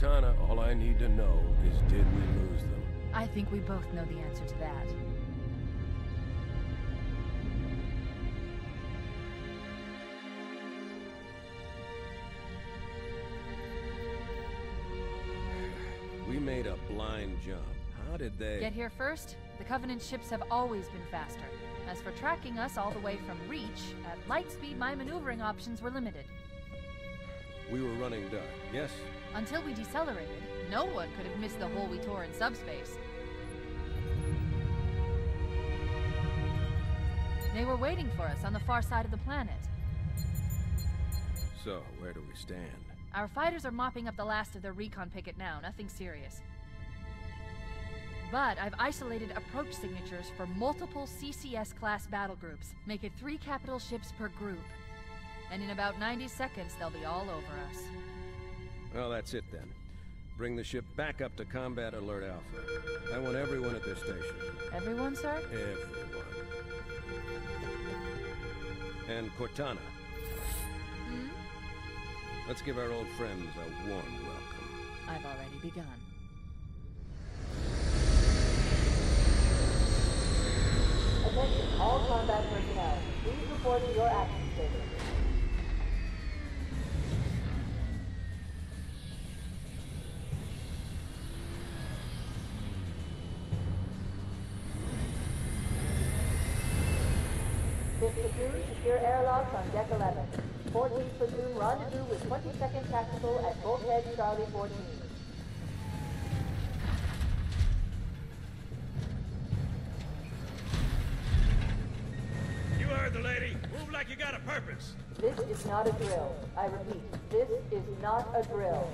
Cortana, all I need to know is did we lose them? I think we both know the answer to that. We made a blind jump. How did they... Get here first? The Covenant ships have always been faster. As for tracking us all the way from Reach, at light speed my maneuvering options were limited. We were running dark, yes? Until we decelerated, no one could have missed the hole we tore in subspace. They were waiting for us on the far side of the planet. So, where do we stand? Our fighters are mopping up the last of their recon picket now, nothing serious. But I've isolated approach signatures for multiple CCS-class battle groups. Make it 3 capital ships per group. And in about 90 seconds, they'll be all over us. Well, that's it then. Bring the ship back up to Combat Alert Alpha. I want everyone at their station. Everyone, sir? Everyone. And Cortana. Hmm? Let's give our old friends a warm welcome. I've already begun. Attention all combat personnel. Please report to your action station. Fifth platoon, secure airlocks on deck 11. 14th platoon, rendezvous with 22nd Tactical at Bulkhead Charlie 14. You heard the lady. Move like you got a purpose. This is not a drill. I repeat, this is not a drill.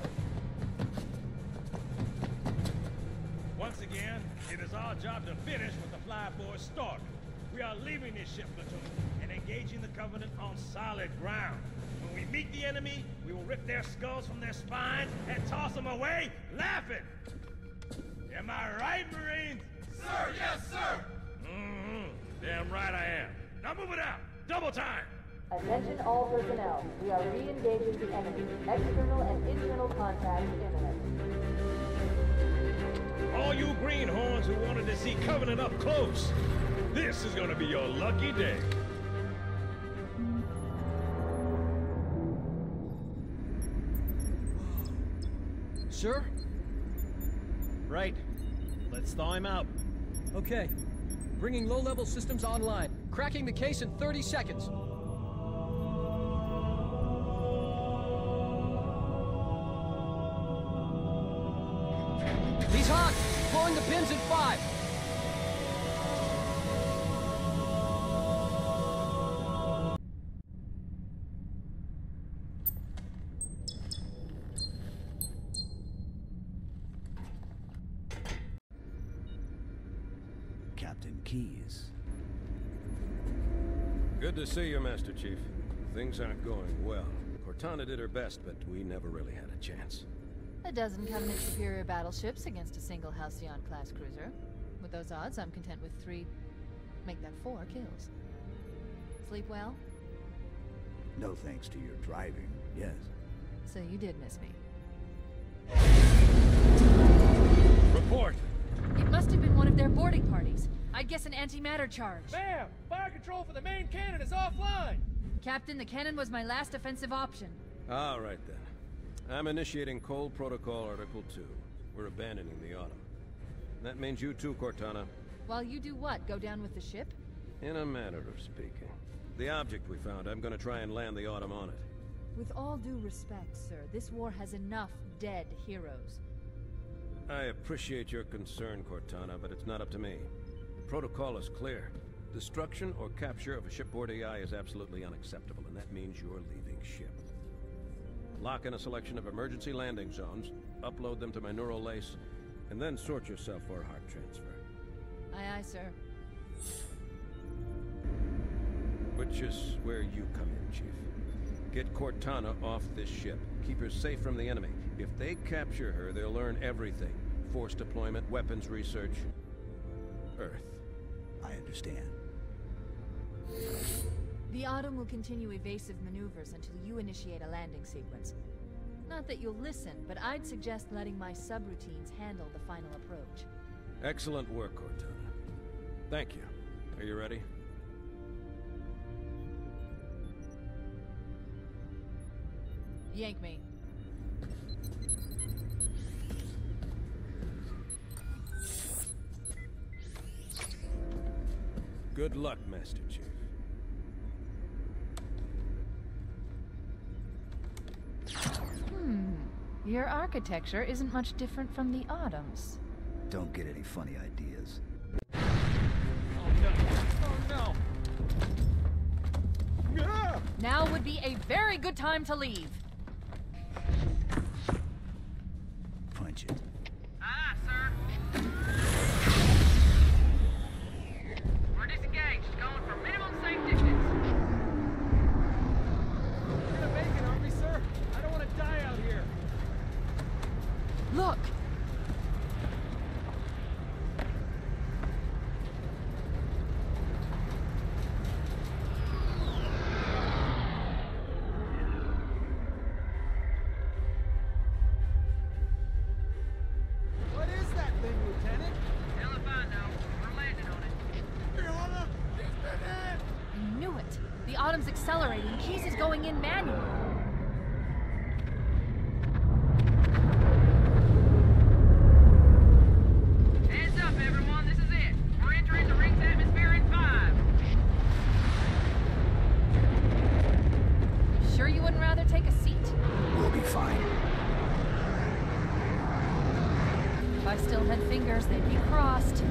Once again, it is our job to finish what the flyboys started. We are leaving this ship platoon and engaging the Covenant on solid ground. When we meet the enemy, we will rip their skulls from their spines and toss them away, laughing. Am I right, Marines? Sir, yes, sir! Mm-hmm. Damn right I am. Now move it out! Double time! Attention all personnel. We are re-engaging the enemy. External and internal contact imminent. All you greenhorns who wanted to see Covenant up close, this is gonna be your lucky day. Sir? Right. Let's thaw him out. Okay. Bringing low-level systems online. Cracking the case in 30 seconds. He's hot! Pulling the pins in 5. Captain Keyes. Good to see you, Master Chief. Things aren't going well. Cortana did her best, but we never really had a chance. A dozen Covenant superior battleships against a single Halcyon-class cruiser. With those odds, I'm content with 3... make that 4 kills. Sleep well? No thanks to your driving, yes. So you did miss me. Report! It must have been one of their boarding parties. I'd guess an antimatter charge. Bam! Fire control for the main cannon is offline! Captain, the cannon was my last offensive option. All right, then. I'm initiating Cold Protocol Article 2. We're abandoning the Autumn. That means you too, Cortana. While you do what? Go down with the ship? In a manner of speaking. The object we found, I'm gonna try and land the Autumn on it. With all due respect, sir, this war has enough dead heroes. I appreciate your concern, Cortana, but it's not up to me. The protocol is clear. Destruction or capture of a shipboard AI is absolutely unacceptable, and that means you're leaving ship. Lock in a selection of emergency landing zones, upload them to my neural lace, and then sort yourself for a heart transfer. Aye, aye, sir. Which is where you come in, Chief. Get Cortana off this ship. Keep her safe from the enemy. If they capture her, they'll learn everything. Force deployment, weapons research. Earth. I understand. The Autumn will continue evasive maneuvers until you initiate a landing sequence. Not that you'll listen, but I'd suggest letting my subroutines handle the final approach. Excellent work, Cortana. Thank you. Are you ready? Yank me. Good luck, Master Chief. Your architecture isn't much different from the Autumn's. Don't get any funny ideas. Oh no! Oh no! Now would be a very good time to leave. Punch it. Aye, sir. We're disengaged, going for minimum safe distance. We're gonna make it, aren't we, sir? I don't want to die out here. Look! What is that thing, Lieutenant? Hell if I know. We're landing on it. I knew it! The Autumn's accelerating. Keys is going in manual. Heads up, everyone. This is it. We're entering the ring's atmosphere in 5. Sure you wouldn't rather take a seat? We'll be fine. If I still had fingers, they'd be crossed.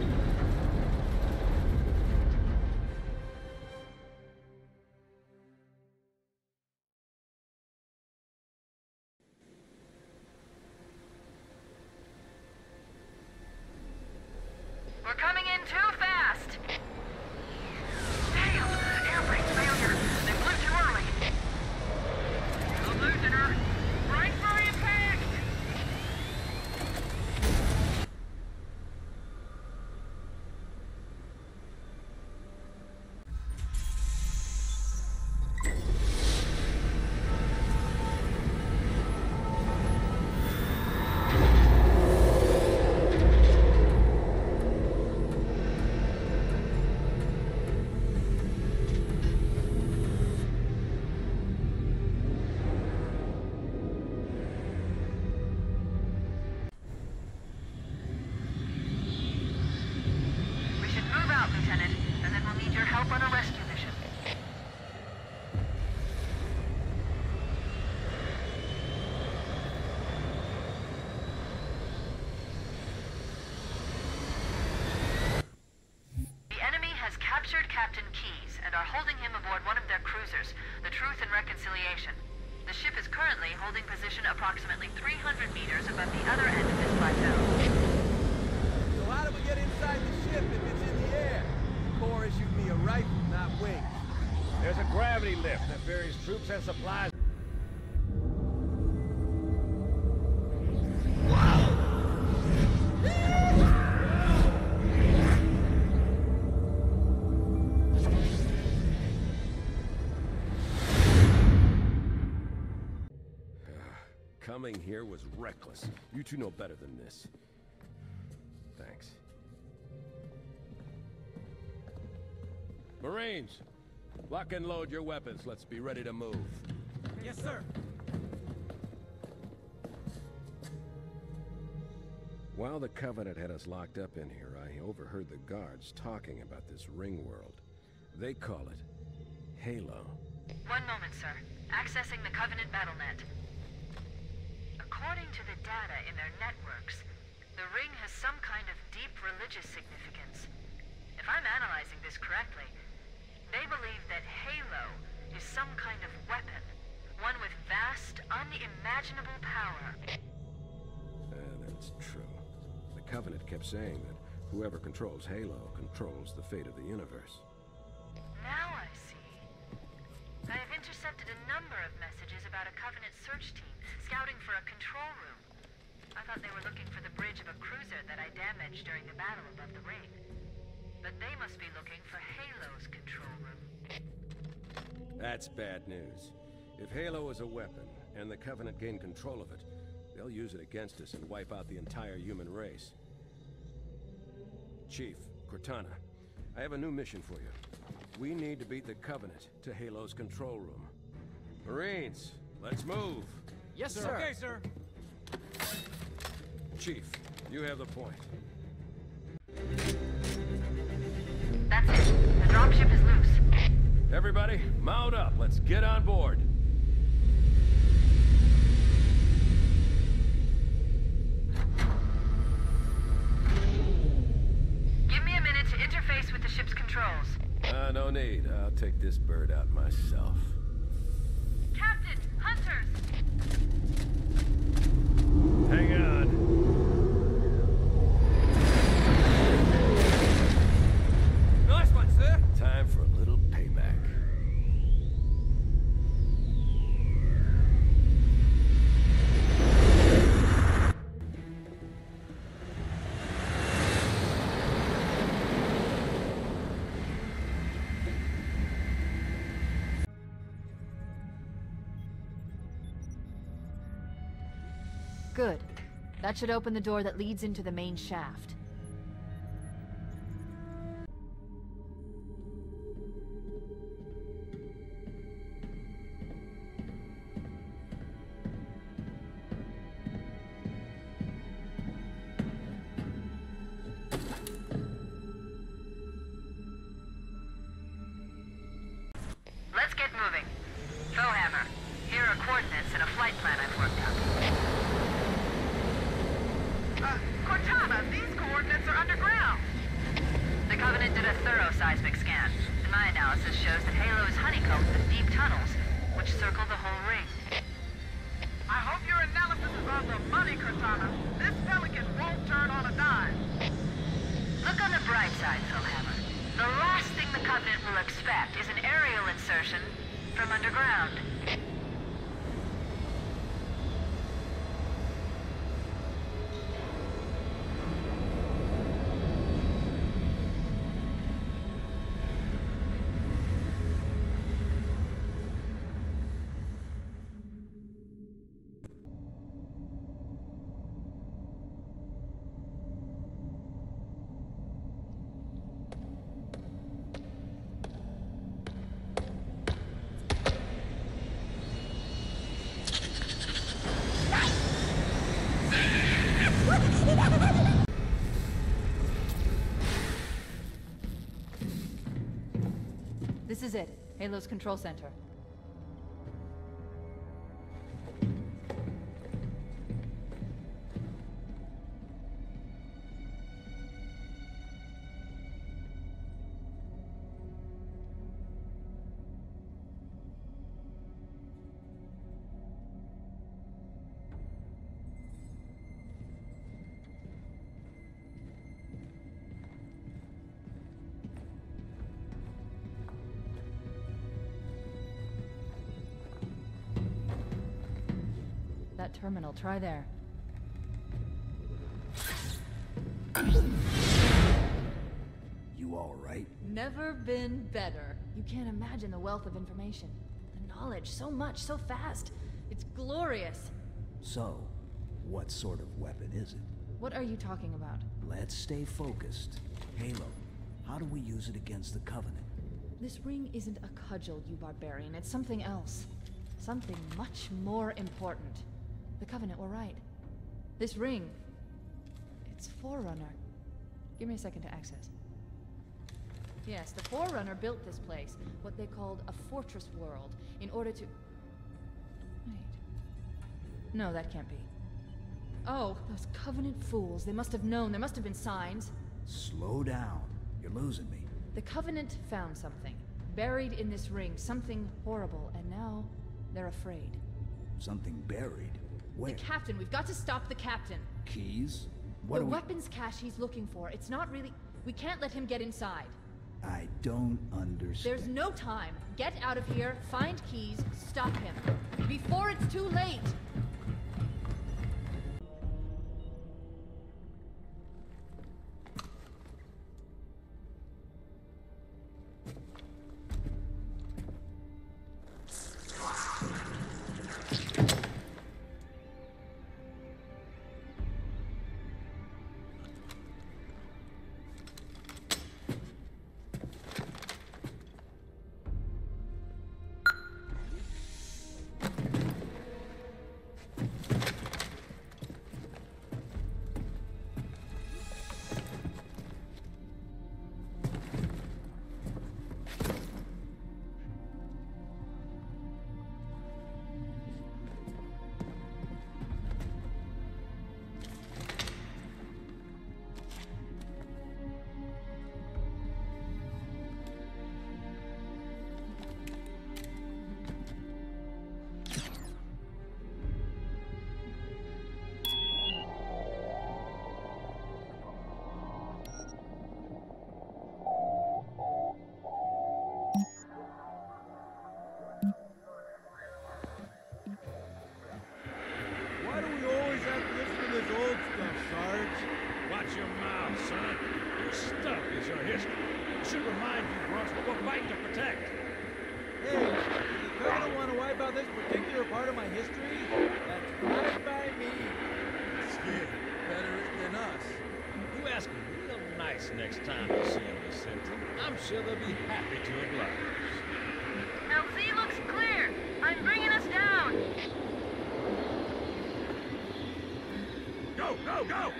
We're coming in too fast. Damn! Air brake failure. They flew too early. We're losing her. Brace for impact! We should move out, Lieutenant, and then we'll need your help on a rescue mission. The enemy has captured Captain Keyes and are holding him aboard one of their cruisers, the Truth and Reconciliation. The ship is currently holding position approximately 300 meters above the other end of this plateau. So how do we get inside the ship if it's in the air? Corps issued me a rifle, not wings. There's a gravity lift that ferries troops and supplies. Coming here was reckless. You two know better than this. Thanks. Marines, lock and load your weapons. Let's be ready to move. Yes, sir. While the Covenant had us locked up in here, I overheard the guards talking about this ring world. They call it Halo. One moment, sir. Accessing the Covenant BattleNet. According to the data in their networks, the ring has some kind of deep religious significance. If I'm analyzing this correctly, they believe that Halo is some kind of weapon, one with vast, unimaginable power. That's true. The Covenant kept saying that whoever controls Halo controls the fate of the universe. Now I see. I have intercepted a number of messages about a Covenant search team scouting for a control room. I thought they were looking for the bridge of a cruiser that I damaged during the battle above the ring. But they must be looking for Halo's control room. That's bad news. If Halo is a weapon, and the Covenant gain control of it, they'll use it against us and wipe out the entire human race. Chief, Cortana, I have a new mission for you. We need to beat the Covenant to Halo's control room. Marines, let's move! Yes, sir. Okay, sir. Chief, you have the point. That's it. The dropship is loose. Everybody, mount up. Let's get on board. Give me a minute to interface with the ship's controls. No need. I'll take this bird out myself. Captain! Hunters! Hang on. Nice one, sir. Time for a little payback. Good. That should open the door that leads into the main shaft. Let's get moving. Hammer, here are coordinates and a flight plan I've worked out. Cortana, these coordinates are underground. The Covenant did a thorough seismic scan, and my analysis shows that Halo is honeycombed with deep tunnels, which circle the whole ring. I hope your analysis is on the money, Cortana. This Pelican won't turn on a dime. Look on the bright side, Hammer. The last thing the Covenant will expect is an aerial insertion from underground. This is it. Halo's control center. That terminal, try there. You all right? Never been better. You can't imagine the wealth of information. The knowledge, so much, so fast. It's glorious. So, what sort of weapon is it? What are you talking about? Let's stay focused. Halo, how do we use it against the Covenant? This ring isn't a cudgel, you barbarian. It's something else. Something much more important. The Covenant were right. This ring... it's Forerunner. Give me a second to access. Yes, the Forerunner built this place, what they called a fortress world, in order to... Wait. No, that can't be. Oh, those Covenant fools. They must have known. There must have been signs. Slow down. You're losing me. The Covenant found something. Buried in this ring. Something horrible. And now, they're afraid. Something buried? Where? The captain. We've got to stop the captain. Keys? What The are we... weapons cache he's looking for. It's not really... We can't let him get inside. I don't understand. There's no time. Get out of here, find keys, stop him. Before it's too late! this particular part of my history, that's fine by me. Shit, better it than us. You ask them real nice next time you see them, Miss Simpson. I'm sure they'll be happy to oblige. LZ looks clear. I'm bringing us down. Go, go, go!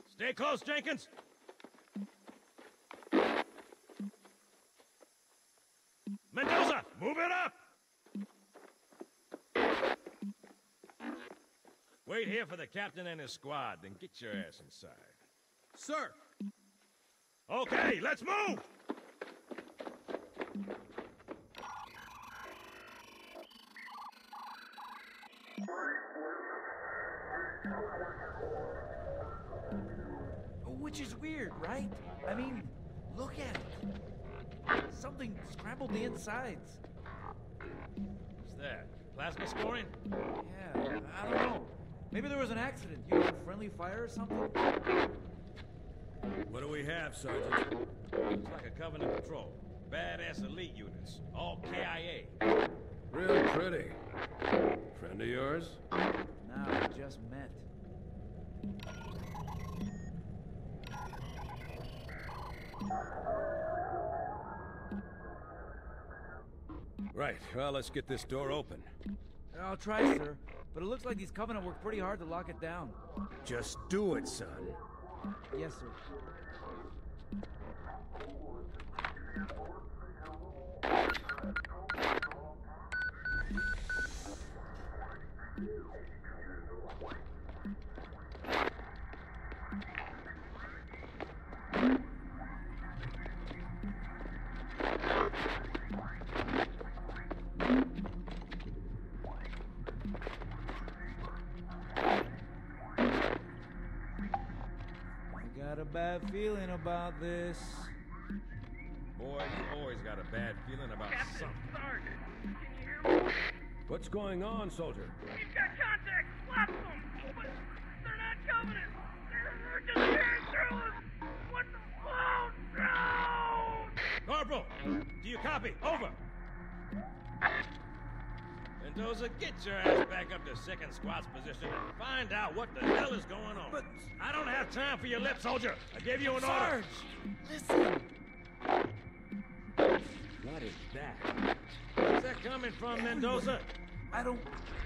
Stay close, Jenkins. Mendoza, move it up! Wait here for the captain and his squad, then get your ass inside. Sir! Okay, let's move! Which is weird, right? I mean, look at it. Something scrambled the insides. What's that? Plasma scoring? Yeah, I don't know. Maybe there was an accident, friendly fire or something? What do we have, Sergeant? Looks like a Covenant patrol. Badass elite units. All KIA. Real pretty. Friend of yours? No, we just met. Right, well, let's get this door open. I'll try, sir. But it looks like these Covenant worked pretty hard to lock it down. Just do it, son. Yes, sir. Got a bad feeling about this. Boy, you always got a bad feeling about something. Sergeant, can you hear me? What's going on, soldier? We've got contact. Slap them. But they're not Covenant. They're just tearing through us. What the? Oh, no! Corporal, do you copy? Over. Mendoza, get your ass back up to second squad's position and find out what the hell is going on. But I don't have time for your lip, soldier. I gave you an Sarge, order. listen. What is that? Where's that coming from, Mendoza? I don't...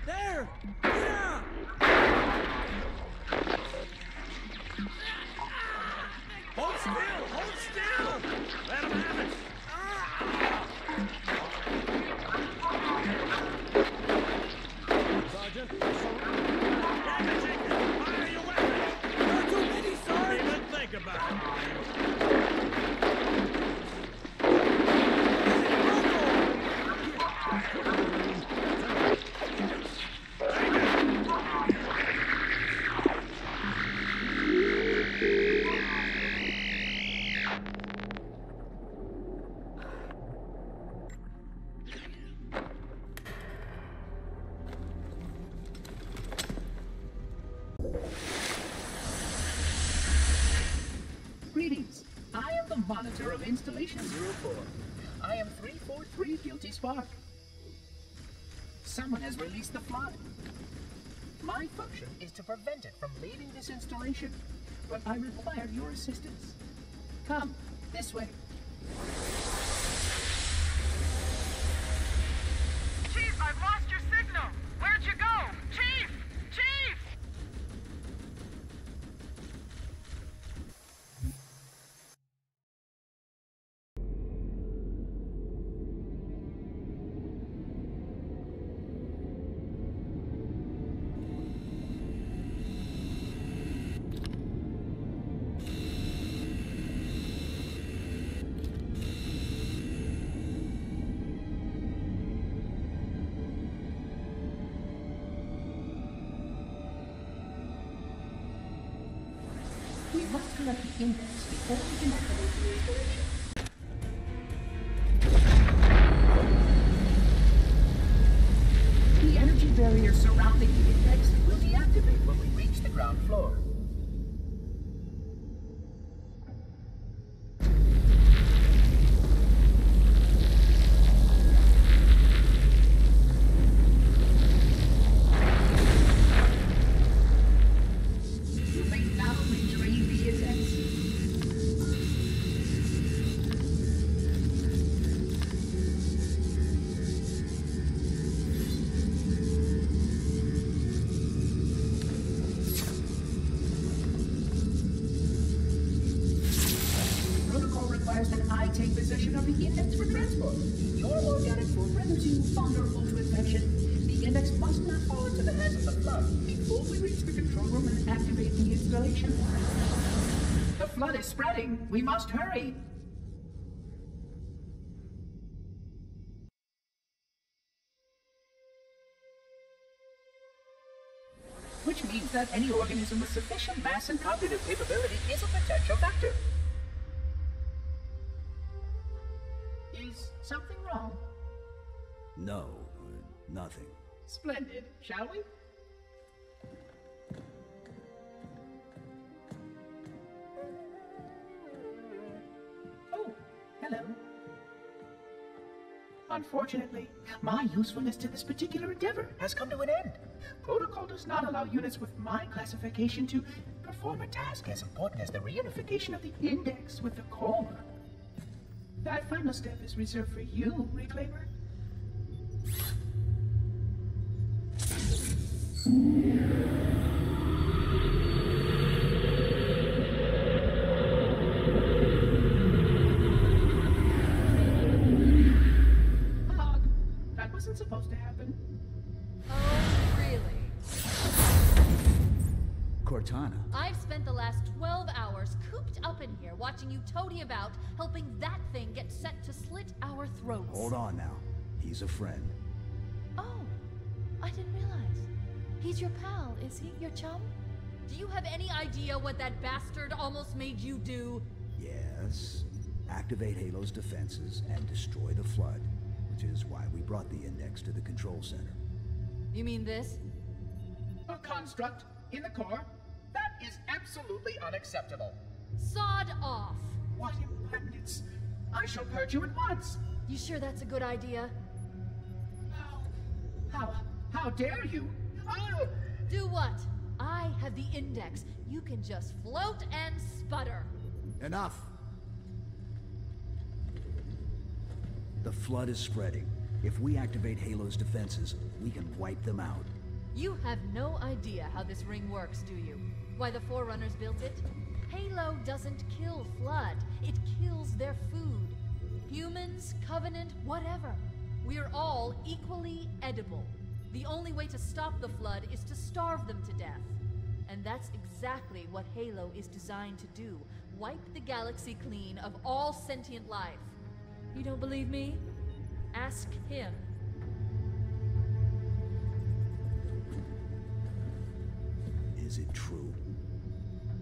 There! Yeah! Hold still! Hold still! Let him have it! Sergeant, Damn it, Jenkins! Fire your weapons! There are too many, Sarge! Don't even think about Greetings. I am the monitor of Installation 04. I am 343 Guilty Spark. Someone has released the flood. My function is to prevent it from leaving this installation, but I require your assistance. Come, this way. Chief, I've lost your signal. Where'd you go? Chief! Chief! We must collect the index before we can activate the installation. The energy barrier surrounding the index will deactivate when we reach the ground floor. I take possession of the index for transport, your organic food renders you vulnerable to infection. The index must not fall into the hands of the flood before we reach the control room and activate the installation. The flood is spreading. We must hurry. Which means that any organism with sufficient mass and cognitive capability is a potential vector. Is something wrong? No, nothing. Splendid, shall we? Oh, hello. Unfortunately, my usefulness to this particular endeavor has come to an end. Protocol does not allow units with my classification to perform a task as important as the reunification of the index with the core. That final step is reserved for you, Reclaimer. That wasn't supposed to happen. Oh, really? Cortana. I've spent the last 12 hours cooped up in here watching you toady about, helping that thing get set to slit our throats. Hold on now. He's a friend. Oh, I didn't realize. He's your pal, is he? Your chum? Do you have any idea what that bastard almost made you do? Yes. Activate Halo's defenses and destroy the flood, which is why we brought the index to the control center. You mean this? A construct in the core? That is absolutely unacceptable. Sod off! What impertinence! I shall purge you at once! You sure that's a good idea? How dare you? Oh! Do what? I have the index. You can just float and sputter. Enough! The flood is spreading. If we activate Halo's defenses, we can wipe them out. You have no idea how this ring works, do you? Why the Forerunners built it? Halo doesn't kill Flood. It kills their food. Humans, Covenant, whatever. We're all equally edible. The only way to stop the Flood is to starve them to death. And that's exactly what Halo is designed to do. Wipe the galaxy clean of all sentient life. You don't believe me? Ask him. Is it true?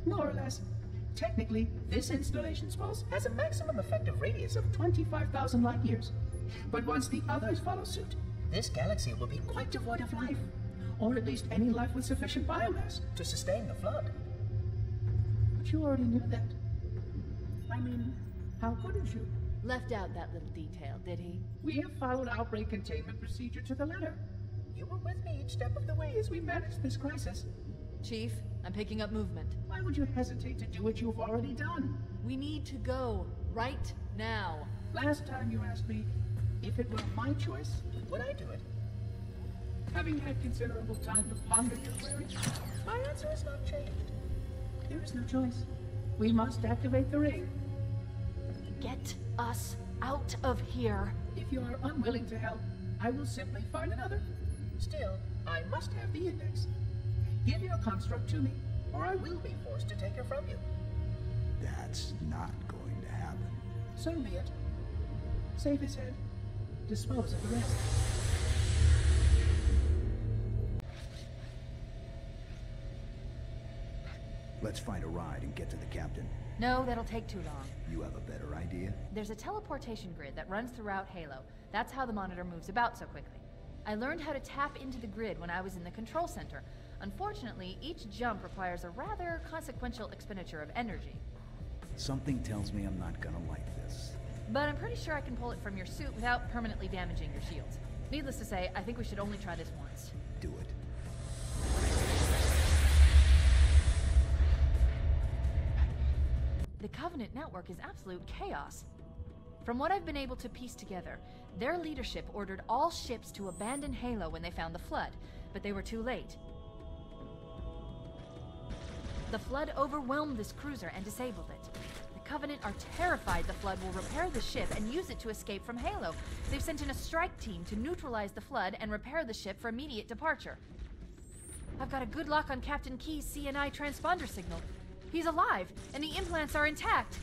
More or less. Technically, this installation's pulse has a maximum effective radius of 25,000 light years. But once the others follow suit, this galaxy will be quite devoid of life. Or at least any life with sufficient biomass to sustain the flood. But you already knew that. I mean, how couldn't you? Left out that little detail, did he? We have followed outbreak containment procedure to the letter. You were with me each step of the way as we managed this crisis. Chief, I'm picking up movement. Why would you hesitate to do what you've already done? We need to go right now. Last time you asked me if it were my choice, would I do it? Having had considerable time to ponder your query, my answer has not changed. There is no choice. We must activate the ring. Get us out of here. If you are unwilling to help, I will simply find another. Still, I must have the index. Give your construct to me, or I will be forced to take her from you. That's not going to happen. So be it. Save his head. Dispose of the rest. Let's find a ride and get to the captain. No, that'll take too long. You have a better idea? There's a teleportation grid that runs throughout Halo. That's how the monitor moves about so quickly. I learned how to tap into the grid when I was in the control center. Unfortunately, each jump requires a rather consequential expenditure of energy. Something tells me I'm not gonna like this. But I'm pretty sure I can pull it from your suit without permanently damaging your shields. Needless to say, I think we should only try this once. Do it. The Covenant network is absolute chaos. From what I've been able to piece together, their leadership ordered all ships to abandon Halo when they found the Flood, but they were too late. The Flood overwhelmed this cruiser and disabled it. The Covenant are terrified the Flood will repair the ship and use it to escape from Halo. They've sent in a strike team to neutralize the Flood and repair the ship for immediate departure. I've got a good lock on Captain Key's CNI transponder signal. He's alive, and the implants are intact.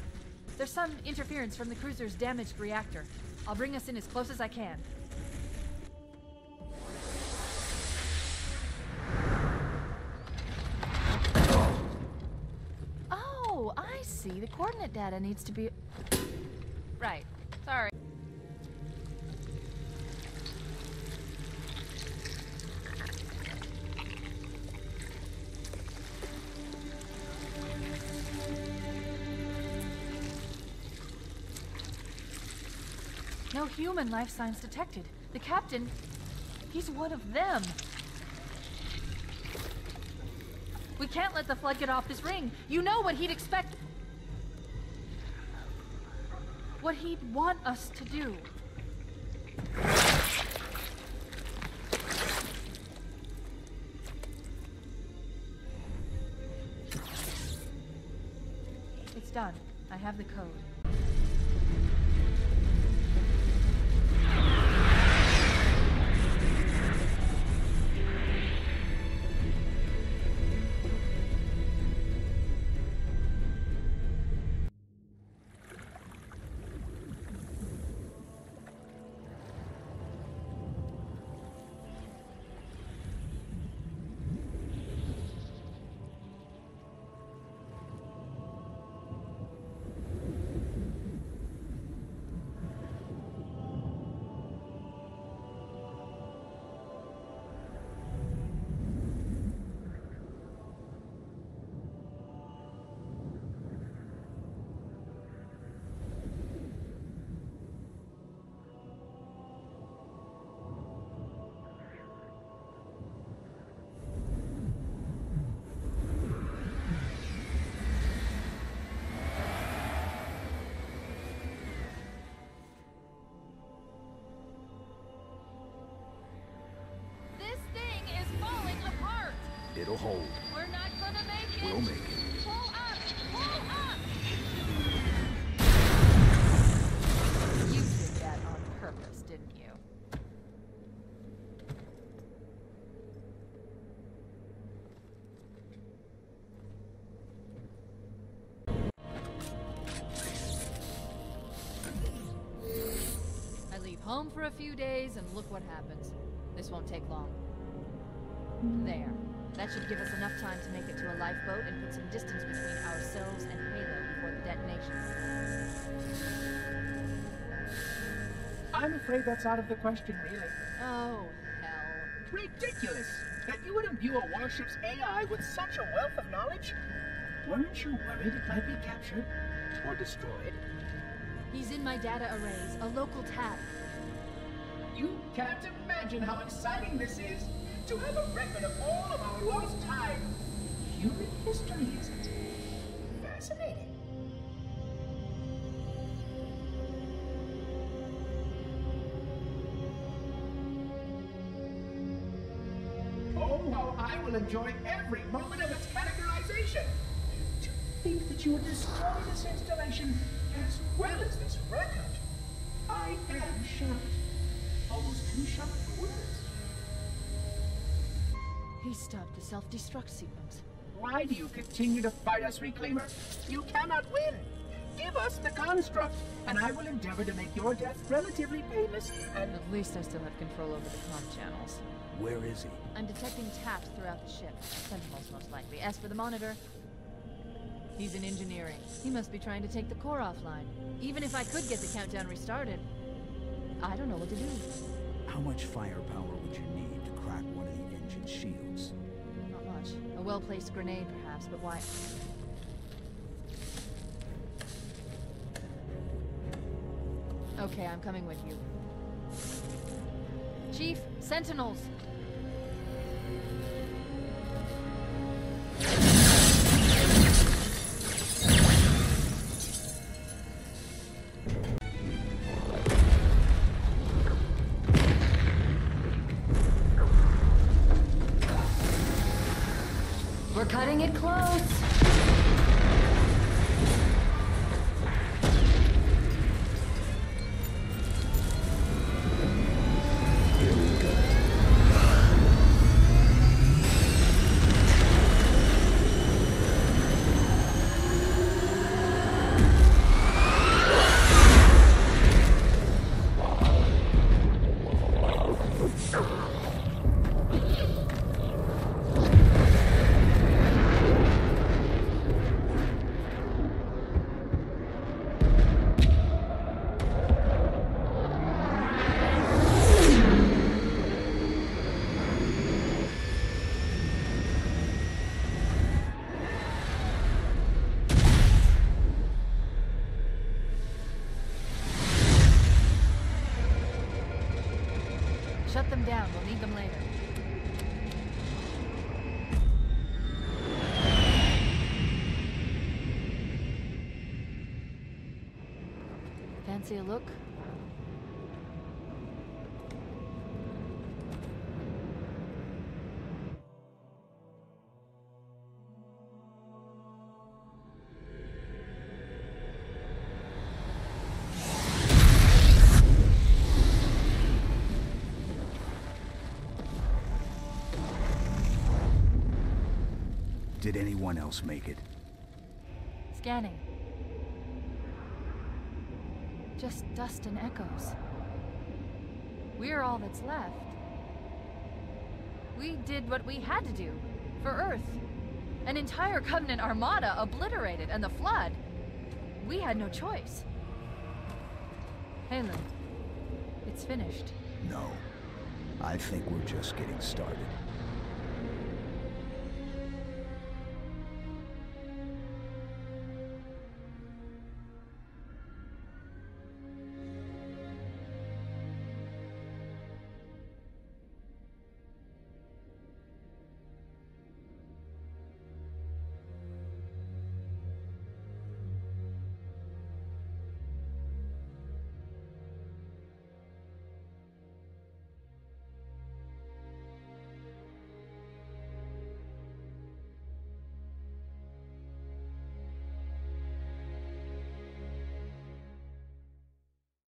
There's some interference from the cruiser's damaged reactor. I'll bring us in as close as I can. Oh, I see. The coordinate data needs to be... Right. Sorry. No human life signs detected. The captain, he's one of them. We can't let the Flood get off this ring. You know what he'd expect. What he'd want us to do. It's done. I have the code. It'll hold. We're not gonna make it. We'll make it. Pull up! Pull up! You did that on purpose, didn't you? I leave home for a few days and look what happens. This won't take long. There. That should give us enough time to make it to a lifeboat and put some distance between ourselves and Halo before the detonation. I'm afraid that's out of the question, really. Oh, hell. Ridiculous! That you would imbue a warship's AI with such a wealth of knowledge? Weren't you worried it might be captured? Or destroyed? He's in my data arrays, a local tab. You can't imagine how exciting this is! To have a record of all of our lost time. Human history, isn't it? Fascinating. Oh, how I will enjoy every moment of its categorization. To think that you would destroy this installation as well as this record. I am shocked. Almost too shocked for words. He stopped the self-destruct sequence. Why do you continue to fight us, Reclaimer? You cannot win! Give us the construct, and I will endeavor to make your death relatively painless and... At least I still have control over the comm channels. Where is he? I'm detecting taps throughout the ship. Sentinels, most likely. As for the monitor, he's in engineering. He must be trying to take the core offline. Even if I could get the countdown restarted, I don't know what to do. How much firepower would you need to crack one of the engine shields? Not much. A well-placed grenade, perhaps, but why? Okay, I'm coming with you. Chief, Sentinels! We're cutting it close. down. We'll need them later. Fancy a look? Did anyone else make it? Scanning. Just dust and echoes. We're all that's left. We did what we had to do for Earth. An entire Covenant armada obliterated, and the Flood. We had no choice. Halen, it's finished. No. I think we're just getting started.